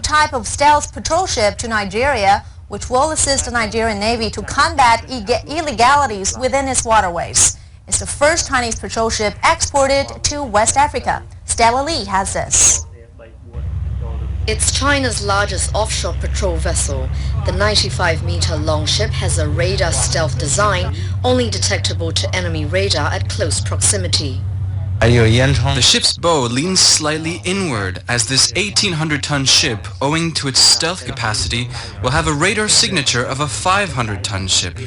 type of stealth patrol ship to Nigeria, which will assist the Nigerian Navy to combat illegalities within its waterways. It's the first Chinese patrol ship exported to West Africa. Stella Lee has this. It's China's largest offshore patrol vessel. The 95-meter long ship has a radar stealth design, only detectable to enemy radar at close proximity. The ship's bow leans slightly inward as this 1,800-ton ship, owing to its stealth capacity, will have a radar signature of a 500-ton ship.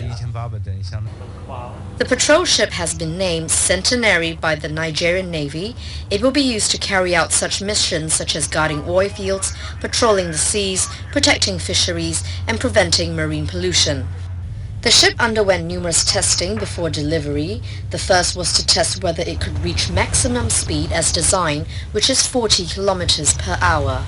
The patrol ship has been named Centenary by the Nigerian Navy. It will be used to carry out such missions such as guarding oil fields, patrolling the seas, protecting fisheries, and preventing marine pollution. The ship underwent numerous testing before delivery. The first was to test whether it could reach maximum speed as designed, which is 40 kilometers per hour.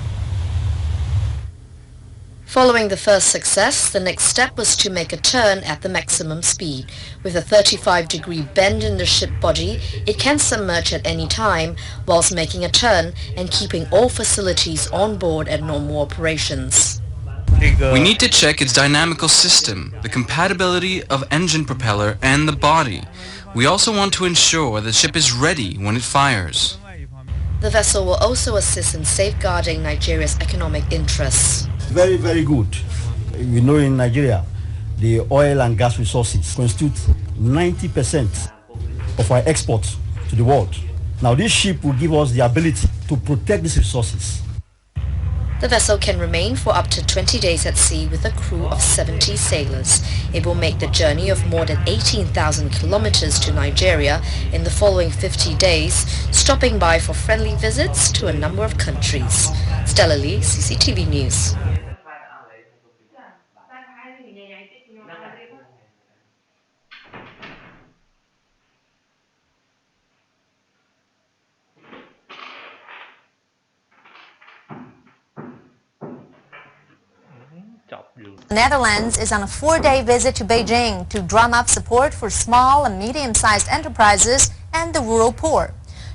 Following the first success, the next step was to make a turn at the maximum speed. With a 35-degree bend in the ship body, it can submerge at any time whilst making a turn and keeping all facilities on board at normal operations. We need to check its dynamical system, the compatibility of engine propeller and the body. We also want to ensure the ship is ready when it fires. The vessel will also assist in safeguarding Nigeria's economic interests. Very, very good. We know in Nigeria, the oil and gas resources constitute 90% of our exports to the world. Now this ship will give us the ability to protect these resources. The vessel can remain for up to 20 days at sea with a crew of 70 sailors. It will make the journey of more than 18,000 kilometers to Nigeria in the following 50 days, stopping by for friendly visits to a number of countries. Stella Lee, CCTV News. The Netherlands is on a 4-day visit to Beijing to drum up support for small and medium-sized enterprises and the rural poor.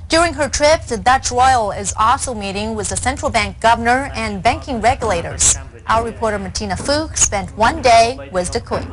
During her trip, the Dutch royal is also meeting with the central bank governor and banking regulators. Our reporter Martina Fuchs spent 1 day with the Queen.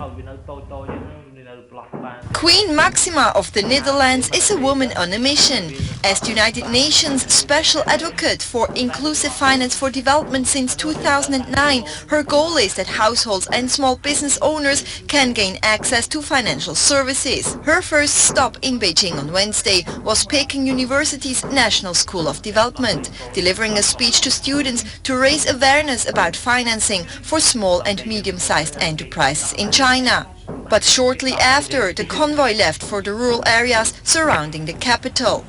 Queen Maxima of the Netherlands is a woman on a mission. As the United Nations Special Advocate for Inclusive Finance for Development since 2009, her goal is that households and small business owners can gain access to financial services. Her first stop in Beijing on Wednesday was Peking University's National School of Development, delivering a speech to students to raise awareness about financing for small and medium-sized enterprises in China. But shortly after, the convoy left for the rural areas surrounding the capital.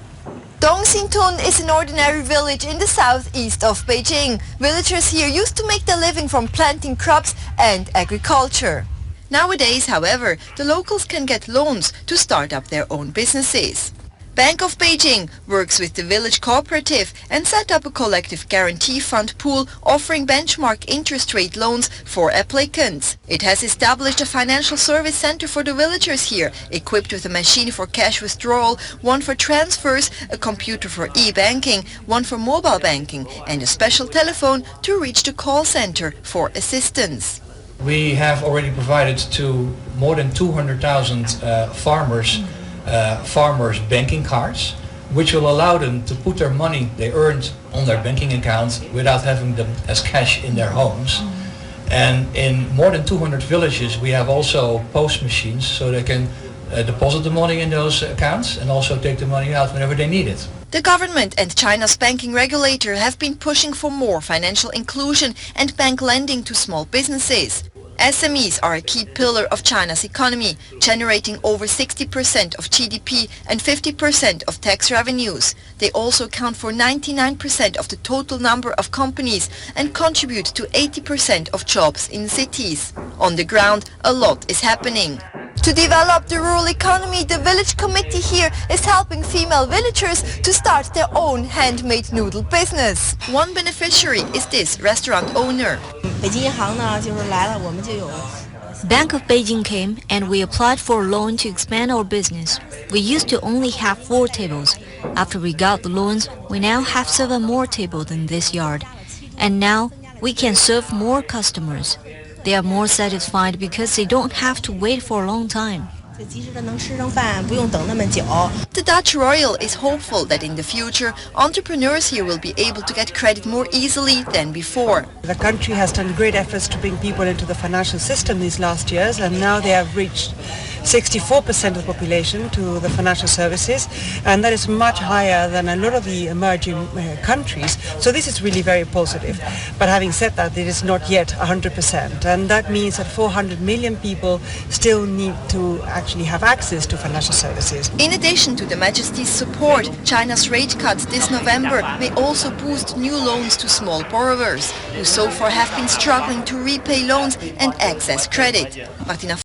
Dongxintun is an ordinary village in the southeast of Beijing. Villagers here used to make their living from planting crops and agriculture. Nowadays, however, the locals can get loans to start up their own businesses. Bank of Beijing works with the village cooperative and set up a collective guarantee fund pool offering benchmark interest rate loans for applicants. It has established a financial service center for the villagers here, equipped with a machine for cash withdrawal, one for transfers, a computer for e-banking, one for mobile banking, and a special telephone to reach the call center for assistance. We have already provided to more than 200,000 farmers banking cards, which will allow them to put their money they earned on their banking accounts without having them as cash in their homes. And in more than 200 villages we have also post machines so they can deposit the money in those accounts and also take the money out whenever they need it. The government and China's banking regulator have been pushing for more financial inclusion and bank lending to small businesses. SMEs are a key pillar of China's economy, generating over 60% of GDP and 50% of tax revenues. They also account for 99% of the total number of companies and contribute to 80% of jobs in cities. On the ground, a lot is happening. To develop the rural economy, the village committee here is helping female villagers to start their own handmade noodle business. One beneficiary is this restaurant owner. Bank of Beijing came and we applied for a loan to expand our business. We used to only have 4 tables. After we got the loans, we now have 7 more tables in this yard. And now We can serve more customers. They are more satisfied because they don't have to wait for a long time. The Dutch royal is hopeful that in the future, entrepreneurs here will be able to get credit more easily than before. The country has done great efforts to bring people into the financial system these last years, and now they have reached 64% of the population to the financial services, and that is much higher than a lot of the emerging countries. So this is really very positive. But having said that, it is not yet 100%, and that means that 400 million people still need to actually have access to financial services. In addition to the Majesty's support, China's rate cut this November may also boost new loans to small borrowers, who so far have been struggling to repay loans and access credit. Martina